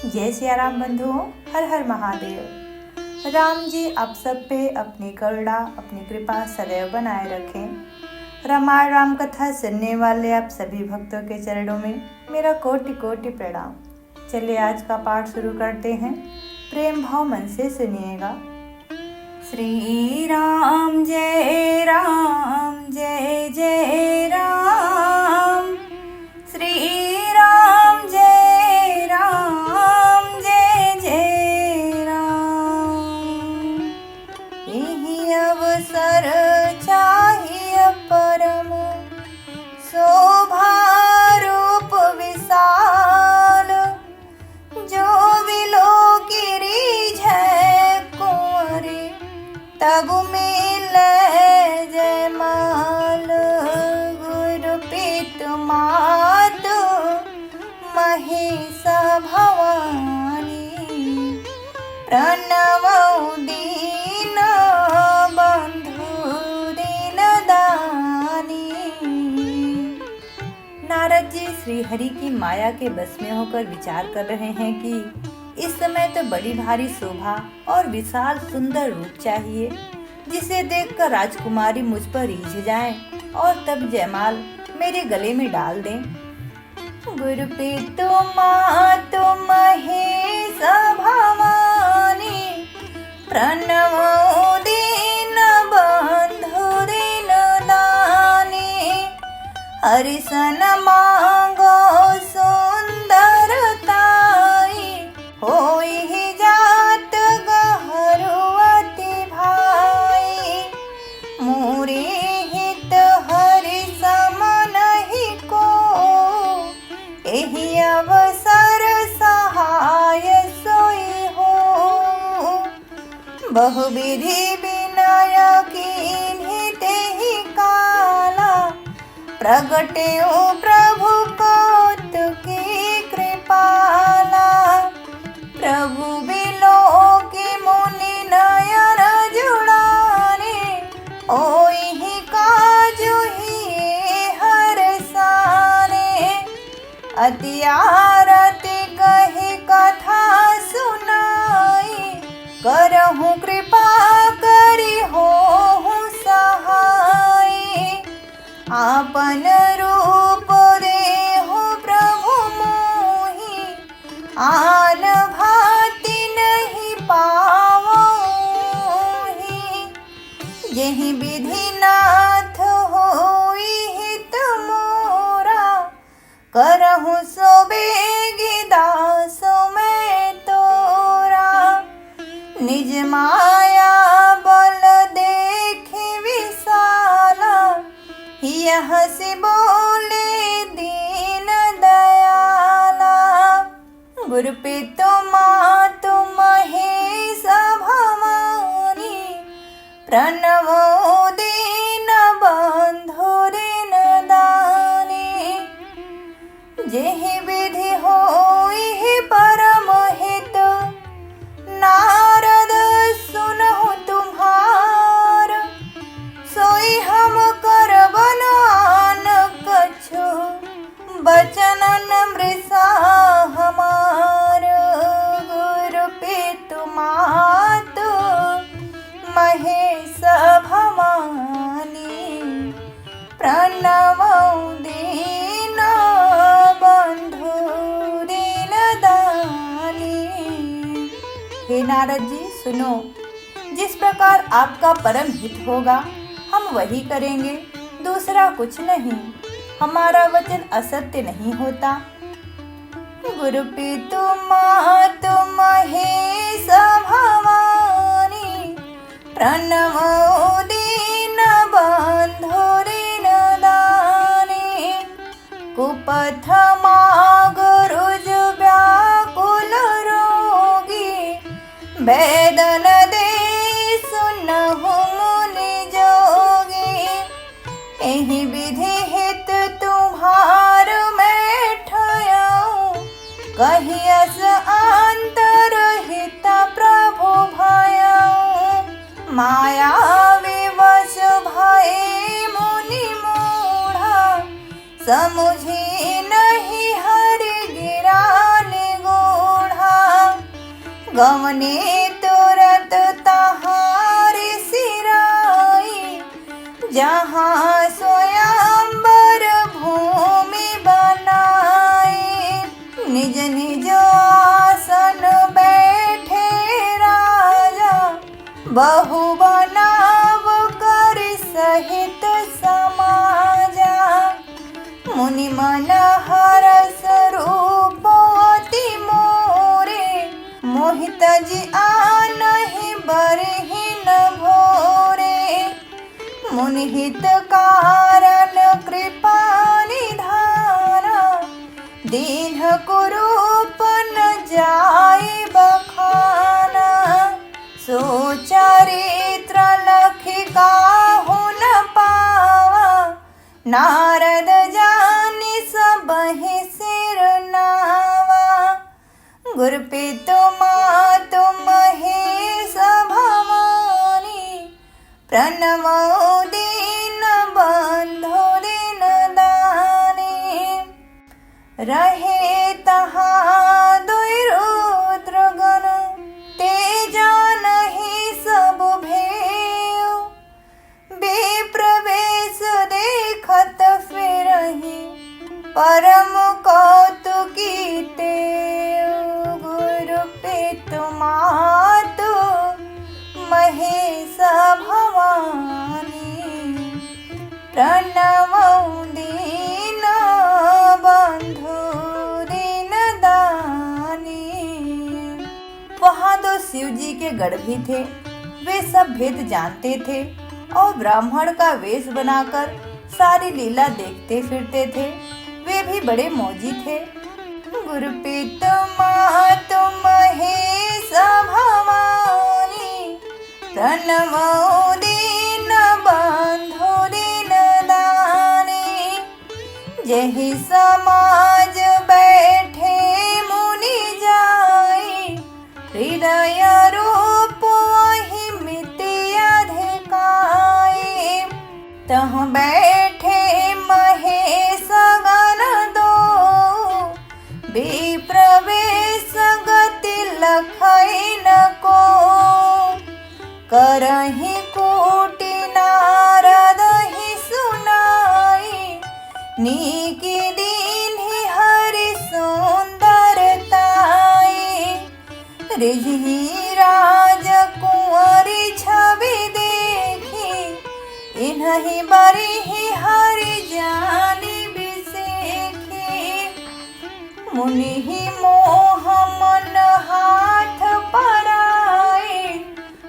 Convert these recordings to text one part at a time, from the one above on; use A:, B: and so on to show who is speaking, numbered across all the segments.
A: जय सिया राम बंधुओं, हर हर महादेव। राम जी आप सब पे अपनी करुणा, अपनी कृपा सदैव बनाए रखें। रामायण राम कथा सुनने वाले आप सभी भक्तों के चरणों में मेरा कोटि कोटि प्रणाम। चलिए आज का पाठ शुरू करते हैं। प्रेम भाव मन से सुनिएगा। श्री राम जय जय राम, श्री राम जय जय राम। यही अवसर चाहिए परम शोभा रूप विशाल, जो विलो की रीझै कुंवरी तब मिले जयमाल। गुरु पितु मातु महिषा भवानी, प्रणवौ दीन बंधु दीन दानी। नारद जी श्री हरि की माया के बस में होकर विचार कर रहे हैं कि इस समय तो बड़ी भारी शोभा और विशाल सुंदर रूप चाहिए, जिसे देखकर राजकुमारी मुझ पर रीझ जाए और तब जयमाल मेरे गले में डाल दें। गुरु पितु मातु महिषा भवानी, प्रणवौ दीन बंधु दीन दानी। हरिसन मांगो सुंदरताई, होई जात गहरू अति भाई। मोरे हित हरि सम नहीं को, एहि अवसर सहाय सोई हो। बहुविधि विनय कीन्ही तेहि काला, प्रगट्यो प्रभु कौतुकी कृपाला। प्रभु बिलो की मुनि नयन जुड़ाने, ओहि काजु ही हर साने। अति आरती कही कथा सुनाई, करहु कृपा करी होहु सहाय। आपन रूप देहु प्रभु मोहि, आन भांति नहीं पावोहि। यही विधि नाथ होई हित मोरा, करहु सो बेगी दासो मैं तोरा। निज माया बल देखि विशाला, यह से बोले दीन दयाला। गुरु पितु मातु महिषा भवानी, प्रणवौ दीन बंधु दीन दानी। जेहि विधि होई परम हित, नारद सुनहु तुम्हार। सोई हम करबन आन कछु, बचन नमृषा हमार। गुरु पितु मातु महिषा भवानी, प्रणवौ दीन बंधु दीन दानी। हे नारद जी सुनो, जिस प्रकार आपका परम हित होगा हम वही करेंगे, दूसरा कुछ नहीं। हमारा वचन असत्य नहीं होता। गुरु पितु मातु महिषा भवानी, प्रणवौ दीन बंधु दीन दानी। कुपथ माग रुज व्याकुल रोगी, वेदन दे सुनहु मुनि जोगी। एहि विधि हित तुम्हार मैं ठयाऊं, कहियस अंतरहित प्रभु भयाऊं। माया विवश भये मुनि मूढ़ा, समुझी नहीं हरि गिरा निगूढ़ा। गवने तुरत तहारे सिराई, जहाँ स्वयंवर भूमि बनाए। निज निज आसन बैठे राजा, बहु बनाव कर सहित समाजा। मुनि मन हरस रूप अति मोरे, मोहित जी आनहि बरहि न भोरे। मुनि हित कारण कृपा निधाना, दीन कुरूप न जाय बखाना। सो चरित्र लखि काहू न पावा, नारद जानि सबहि सिर नावा। गुर पितु मातु महेश भवानी, प्रणमो दीन बंधु दीन दानी। रहे तहाँ दुई रुद्र गण, ते जानहि सब भेउ। विप्र वेश देखत फिरहि, परम कौतुकी तेउ। गुरु पितु मातु महेश भवानी, प्रणमो दीन बंधु दीन दानी। वहाँ तो शिव जी के गढ़ भी थे। वे सब भेद जानते थे और ब्राह्मण का वेश बनाकर सारी लीला देखते फिरते थे। वे भी बड़े मौजी थे। गुरु पितु मातु महेश भवानी, प्रणमो दीन बंधु दीन दानी। जहि समाज बैठे मुनि जाई, हृदय रूप वही मितिया धिकाई। तह बैठे महेश गण दो, विप्र वेश गति लखई न को। करहि कोटि नारद ही सुनाई, नीकी दीन्हि हरि सुंदरताई। रिझी राजकुंवरी छवि देखी, इन्हि बरिहि हरि जानि बिसेखी। मुनि मोह मन हाथ पराए,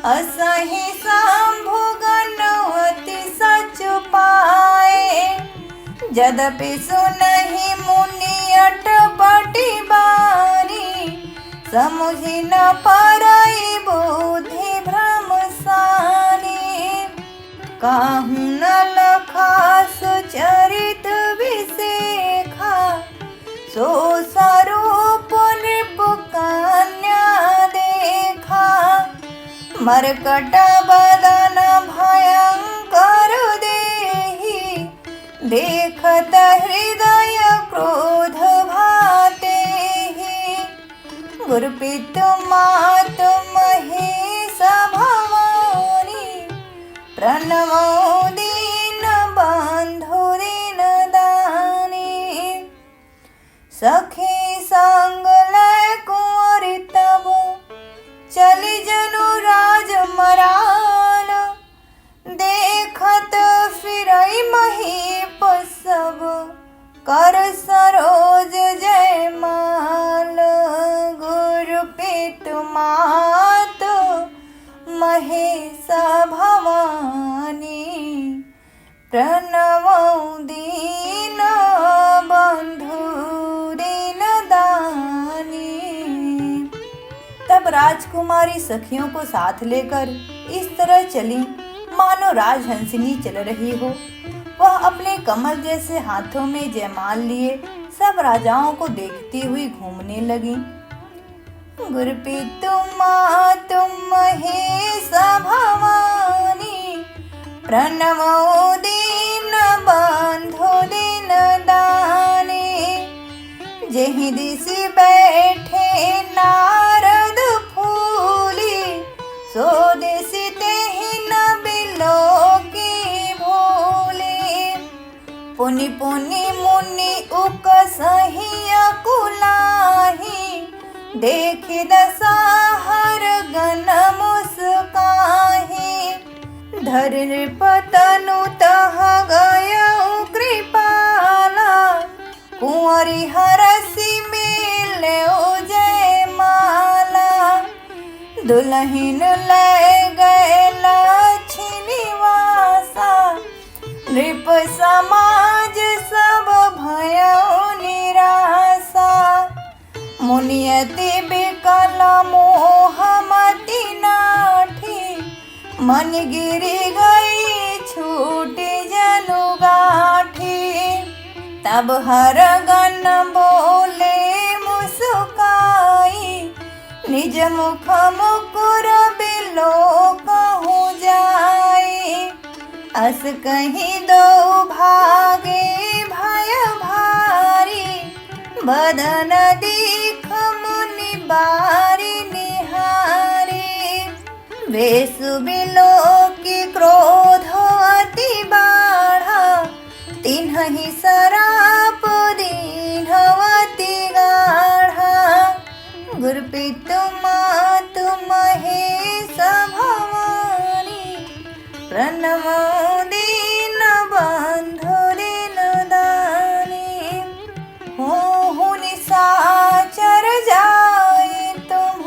A: असहि शंभु गणवति सच पाए। यद्यपि सुनहि मुनि अटपटी बानी, समुझि न परई बुद्धि भ्रम सानी। काहू न लखा सुचरित विसेखा, सो स्वरूप नृप कन्या देखा। मरकट बदन भयंकर देहि, देखत हृदय क्रोध भातेहि। गुरु पितु मातु महेश भवानी, प्रणमो दीन बंधु दीन दानी। सखी संग लय कुंवरी तब, चली जनु राजमराल। देखत फिरई महीप सब, कर सरोज जयमाल। गुरु पितु मातु महेश भवानी, प्रणमो दीन बंधु दीन दानी। तब राजकुमारी सखियों को साथ लेकर इस तरह चली मानो राजहंसिनी चल रही हो। वह अपने कमल जैसे हाथों में जयमाल लिए सब राजाओं को देखती हुई घूमने लगी। गुरु पितु मातु महेश भवानी, प्रणमो दीन बंधु दीन दानी। जेहि दिशि बैठे नारद फूल, मुनि उकसहि अकुलाहि, देखि दसाहर गण मुस्काहि। धरि नृपतनु तह गयउ कृपाला, कुंवरि हरसि मिलेउ जयमाला। दुल्हिन लै गए लक्ष्मीवासा, नृप समाज सब भयउ निरासा। मुनियति बिकल मोहमति नाठी, मन गिरि गई छूटि जनु गाठी। तब हर गण बोले मुस्काई, निज मुख मुकुर बिलोकहु जाई। अस कहि दो भागे भय भारी, बदन दीख मुनि बारी निहारी। वेशु बिलोकी क्रोध अति बाढ़ा, तिन्हि सराप दीन्हवति गाढ़ा। गुर पितु मातु महेश भवानी, प्रणमो दीन बंधु दीन दानी। होहु निशाचर जाए तुम,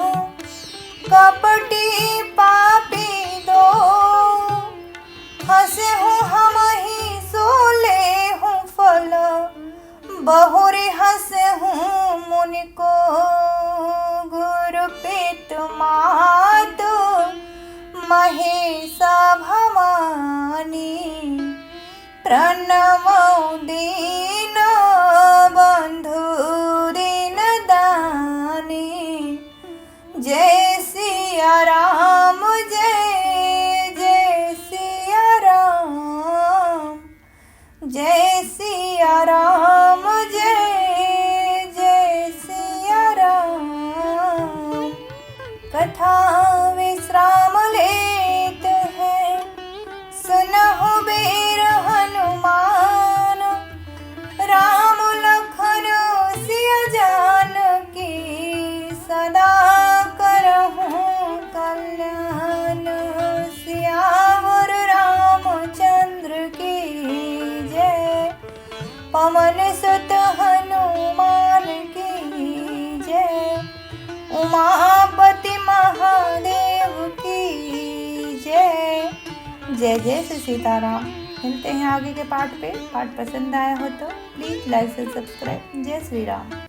A: कपटी पापी दो। हंसे हूँ हमहि सोले हूँ फल, बहुरी हंसे हूँ मुनि को। गुरु पितु मातु महेश भवानी, प्रणमो दीन बंधु दीन दानी। जय सिया राम, जय जय सिया राम, जय सिया राम, जय जय सिया राम। कथा विश्राम लेत है, सुनहु वीर हनुमान। राम लखन सिया जानकी, सदा करहूँ कल्याण। सियावर रामचंद्र की जय, पवन सुत हनुमान की जय। उमापति महादेव की जय। जय जय श्री सीताराम। मिलते हैं आगे के पार्ट पे। पार्ट पसंद आया हो तो प्लीज़ लाइक से सब्सक्राइब। जय श्री राम।